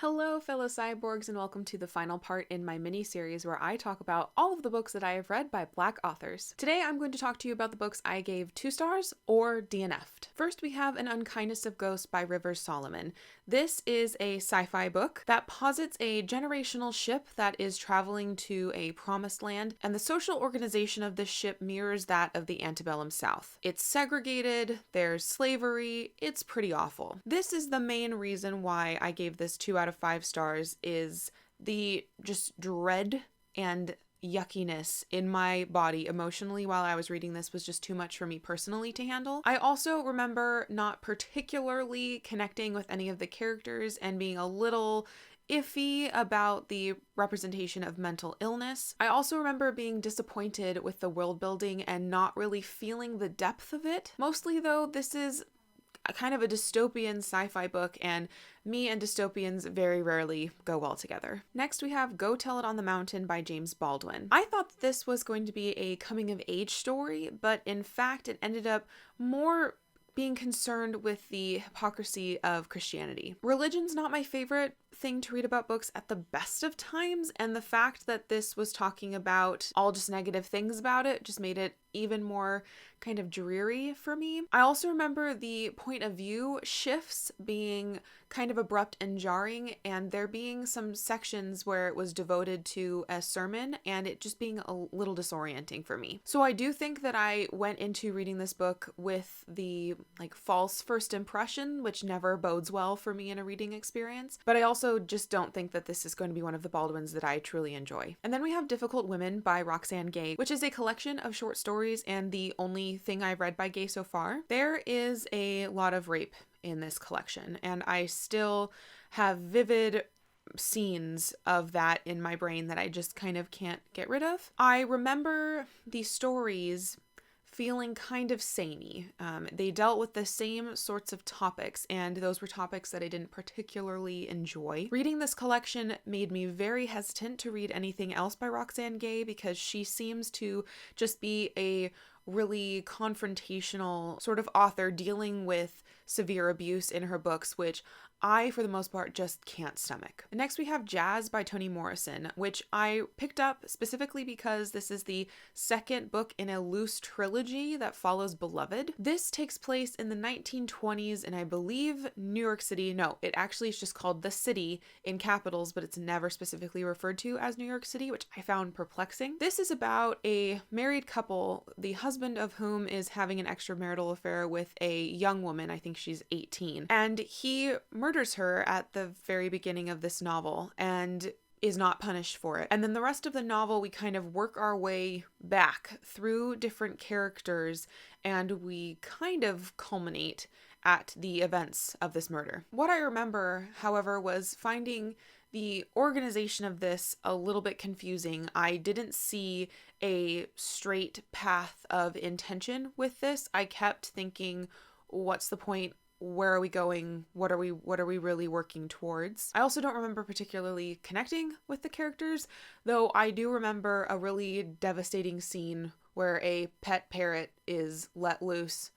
Hello, fellow cyborgs, and welcome to the final part in my mini-series where I talk about all of the books that I have read by Black authors. Today, I'm going to talk to you about the books I gave 2 stars or DNF'd. First, we have An Unkindness of Ghost by Rivers Solomon. This is a sci-fi book that posits a generational ship that is traveling to a promised land, and the social organization of this ship mirrors that of the antebellum South. It's segregated, there's slavery, it's pretty awful. This is the main reason why I gave this 2 out of 5 stars, is the just dread and yuckiness in my body emotionally while I was reading this was just too much for me personally to handle. I also remember not particularly connecting with any of the characters and being a little iffy about the representation of mental illness. I also remember being disappointed with the world building and not really feeling the depth of it. Mostly though, this is kind of a dystopian sci-fi book, and me and dystopians very rarely go well together. Next, we have Go Tell It on the Mountain by James Baldwin. I thought that this was going to be a coming-of-age story, but in fact, it ended up more being concerned with the hypocrisy of Christianity. Religion's not my favorite thing to read about books at the best of times, and the fact that this was talking about all just negative things about it just made it even more kind of dreary for me. I also remember the point of view shifts being kind of abrupt and jarring, and there being some sections where it was devoted to a sermon and it just being a little disorienting for me. So I do think that I went into reading this book with the false first impression, which never bodes well for me in a reading experience, but I also just don't think that this is going to be one of the Baldwins that I truly enjoy. And then we have Difficult Women by Roxane Gay, which is a collection of short stories and the only thing I've read by Gay so far. There is a lot of rape in this collection, and I still have vivid scenes of that in my brain that I just kind of can't get rid of. I remember the stories feeling kind of samey. They dealt with the same sorts of topics, and those were topics that I didn't particularly enjoy. Reading this collection made me very hesitant to read anything else by Roxane Gay, because she seems to just be a really confrontational sort of author dealing with severe abuse in her books, which I, for the most part, just can't stomach. Next, we have Jazz by Toni Morrison, which I picked up specifically because this is the second book in a loose trilogy that follows Beloved. This takes place in the 1920s in, I believe, New York City. No, it actually is just called The City in capitals, but it's never specifically referred to as New York City, which I found perplexing. This is about a married couple, the husband of whom is having an extramarital affair with a young woman. I think she's 18, and he murders her at the very beginning of this novel and is not punished for it. And then the rest of the novel, we kind of work our way back through different characters, and we kind of culminate at the events of this murder. What I remember, however, was finding the organization of this a little bit confusing. I didn't see a straight path of intention with this. I kept thinking, what's the point? Where are we going? What are we really working towards? I also don't remember particularly connecting with the characters, though I do remember a really devastating scene where a pet parrot is let loose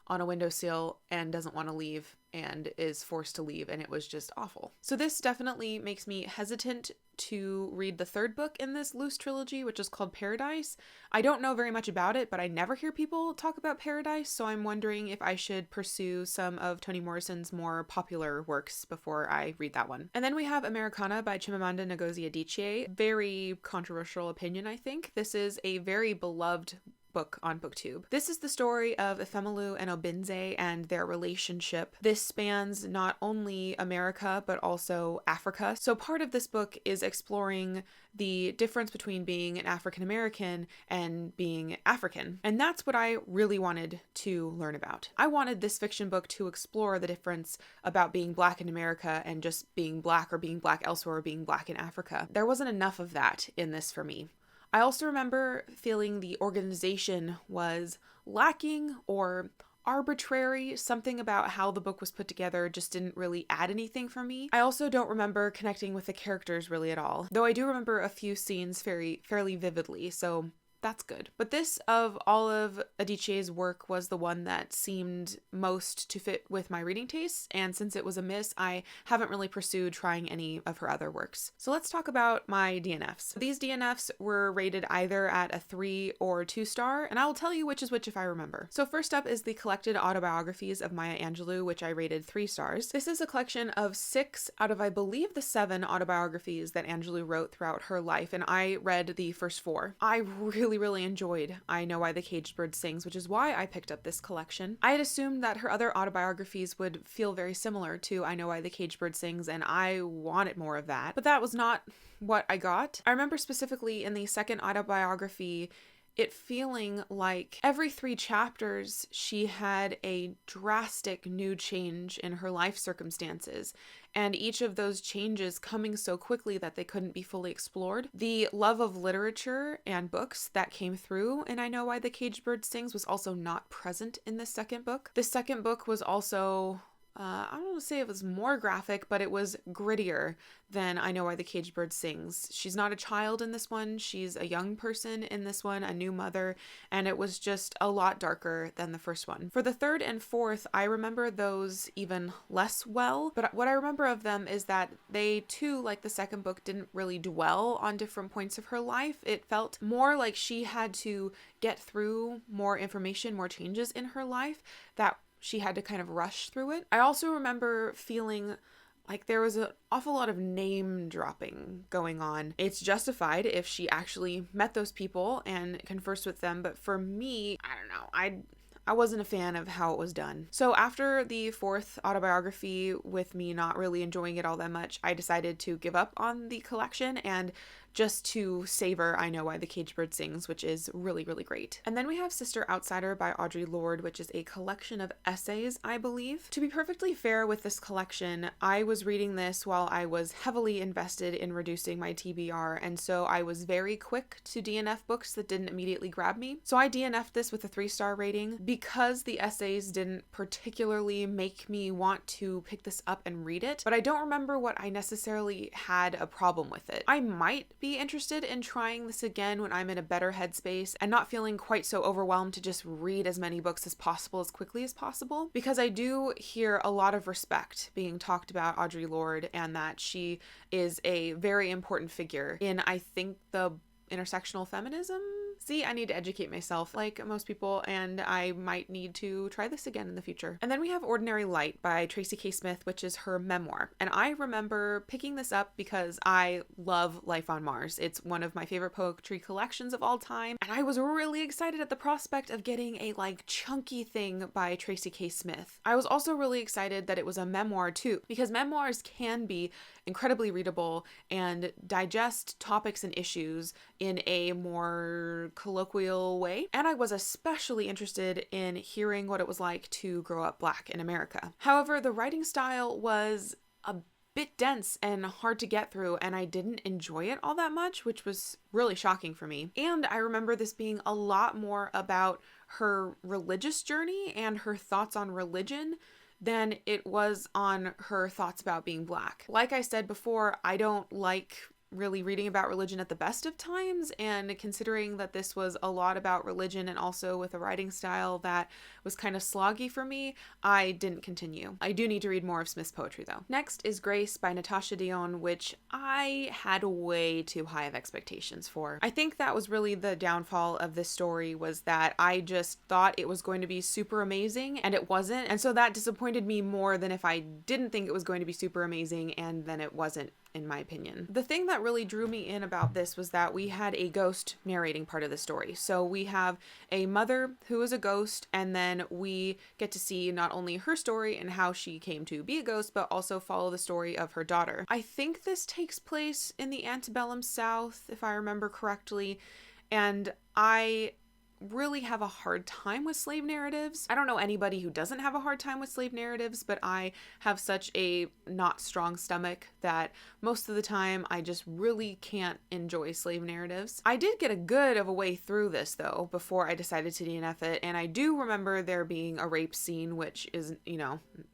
on a windowsill and doesn't want to leave and is forced to leave, and it was just awful. So this definitely makes me hesitant to read the third book in this loose trilogy, which is called Paradise. I don't know very much about it, but I never hear people talk about Paradise, so I'm wondering if I should pursue some of Toni Morrison's more popular works before I read that one. And then we have Americanah by Chimamanda Ngozi Adichie. Very controversial opinion, I think. This is a very beloved book on BookTube. This is the story of Efemelu and Obinze and their relationship. This spans not only America, but also Africa. So part of this book is exploring the difference between being an African American and being African. And that's what I really wanted to learn about. I wanted this fiction book to explore the difference about being Black in America and just being Black, or being Black elsewhere, or being Black in Africa. There wasn't enough of that in this for me. I also remember feeling the organization was lacking or arbitrary. Something about how the book was put together just didn't really add anything for me. I also don't remember connecting with the characters really at all, though I do remember a few scenes fairly vividly, so that's good. But this, of all of Aditye's work, was the one that seemed most to fit with my reading tastes, and since it was a miss, I haven't really pursued trying any of her other works. So let's talk about my DNFs. These DNFs were rated either at a 3 or 2 star, and I will tell you which is which if I remember. So first up is the collected autobiographies of Maya Angelou, which I rated 3 stars. This is a collection of 6 out of, I believe, the 7 autobiographies that Angelou wrote throughout her life, and I read the first 4. I really enjoyed I Know Why the Caged Bird Sings, which is why I picked up this collection. I had assumed that her other autobiographies would feel very similar to I Know Why the Caged Bird Sings, and I wanted more of that, but that was not what I got. I remember specifically in the second autobiography it feeling like every 3 chapters she had a drastic new change in her life circumstances, and each of those changes coming so quickly that they couldn't be fully explored. The love of literature and books that came through in I Know Why the Caged Bird Sings was also not present in this second book. This second book was also I don't want to say it was more graphic, but it was grittier than I Know Why the Caged Bird Sings. She's not a child in this one. She's a young person in this one, a new mother, and it was just a lot darker than the first one. For the third and fourth, I remember those even less well, but what I remember of them is that they too, like the second book, didn't really dwell on different points of her life. It felt more like she had to get through more information, more changes in her life, that she had to kind of rush through it. I also remember feeling like there was an awful lot of name dropping going on. It's justified if she actually met those people and conversed with them, but for me, I don't know, I wasn't a fan of how it was done. So after the fourth autobiography, with me not really enjoying it all that much, I decided to give up on the collection and just to savor I Know Why the Caged Bird Sings, which is really great. And then we have Sister Outsider by Audrey Lorde, which is a collection of essays, I believe. To be perfectly fair with this collection, I was reading this while I was heavily invested in reducing my TBR, and so I was very quick to DNF books that didn't immediately grab me. So I DNF'd this with a 3-star rating because the essays didn't particularly make me want to pick this up and read it, but I don't remember what I necessarily had a problem with it. I might be interested in trying this again when I'm in a better headspace and not feeling quite so overwhelmed to just read as many books as possible as quickly as possible, because I do hear a lot of respect being talked about Audrey Lorde, and that she is a very important figure in, I think, the intersectional feminism. See, I need to educate myself like most people, and I might need to try this again in the future. And then we have Ordinary Light by Tracy K Smith, which is her memoir. And I remember picking this up because I love Life on Mars. It's one of my favorite poetry collections of all time, and I was really excited at the prospect of getting a chunky thing by Tracy K Smith. I was also really excited that it was a memoir too, because memoirs can be incredibly readable and digest topics and issues in a more colloquial way. And I was especially interested in hearing what it was like to grow up Black in America. However, the writing style was a bit dense and hard to get through, and I didn't enjoy it all that much, which was really shocking for me. And I remember this being a lot more about her religious journey and her thoughts on religion than it was on her thoughts about being Black. Like I said before, I don't like really reading about religion at the best of times, and considering that this was a lot about religion and also with a writing style that was kind of sloggy for me, I didn't continue. I do need to read more of Smith's poetry though. Next is Grace by Natasha Dionne, which I had way too high of expectations for. I think that was really the downfall of this story, was that I just thought it was going to be super amazing and it wasn't, and so that disappointed me more than if I didn't think it was going to be super amazing and then it wasn't, in my opinion. The thing that really drew me in about this was that we had a ghost narrating part of the story. So we have a mother who is a ghost, and then we get to see not only her story and how she came to be a ghost, but also follow the story of her daughter. I think this takes place in the antebellum South, if I remember correctly, and I really have a hard time with slave narratives. I don't know anybody who doesn't have a hard time with slave narratives, but I have such a not strong stomach that most of the time I just really can't enjoy slave narratives. I did get a good of a way through this though before I decided to DNF it, and I do remember there being a rape scene, which is,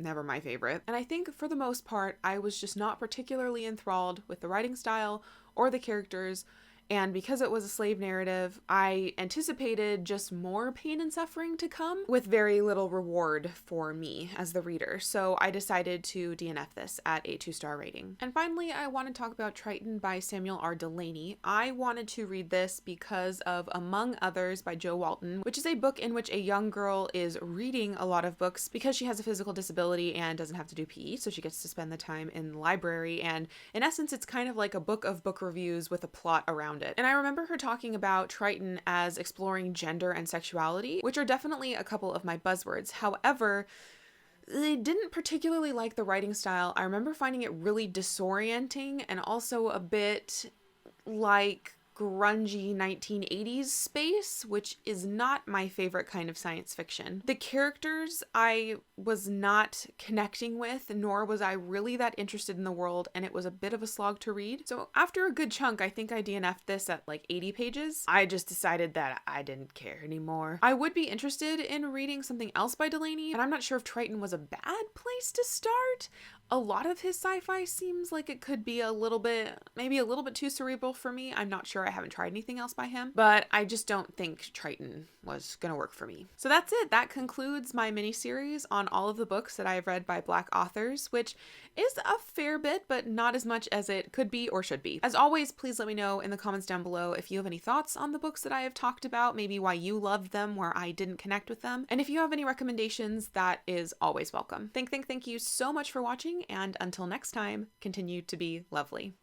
never my favorite. And I think for the most part, I was just not particularly enthralled with the writing style or the characters, And because it was a slave narrative, I anticipated just more pain and suffering to come with very little reward for me as the reader. So I decided to DNF this at a 2-star rating. And finally, I want to talk about Triton by Samuel R Delaney. I wanted to read this because of Among Others by Jo Walton, which is a book in which a young girl is reading a lot of books because she has a physical disability and doesn't have to do PE, so she gets to spend the time in the library. And in essence, it's kind of like a book of book reviews with a plot around it. And I remember her talking about Triton as exploring gender and sexuality, which are definitely a couple of my buzzwords. However, I didn't particularly like the writing style. I remember finding it really disorienting and also a bit like grungy 1980s space, which is not my favorite kind of science fiction. The characters I was not connecting with, nor was I really that interested in the world, and it was a bit of a slog to read. So after a good chunk, I think I DNF'd this at like 80 pages. I just decided that I didn't care anymore. I would be interested in reading something else by Delaney, and I'm not sure if Triton was a bad place to start. A lot of his sci-fi seems like it could be maybe a little bit too cerebral for me. I'm not sure. I haven't tried anything else by him, but I just don't think Triton was gonna work for me. So that's it. That concludes my mini series on all of the books that I've read by Black authors, which is a fair bit, but not as much as it could be or should be. As always, please let me know in the comments down below if you have any thoughts on the books that I have talked about, maybe why you loved them where I didn't connect with them. And if you have any recommendations, that is always welcome. Thank you so much for watching, and until next time, continue to be lovely.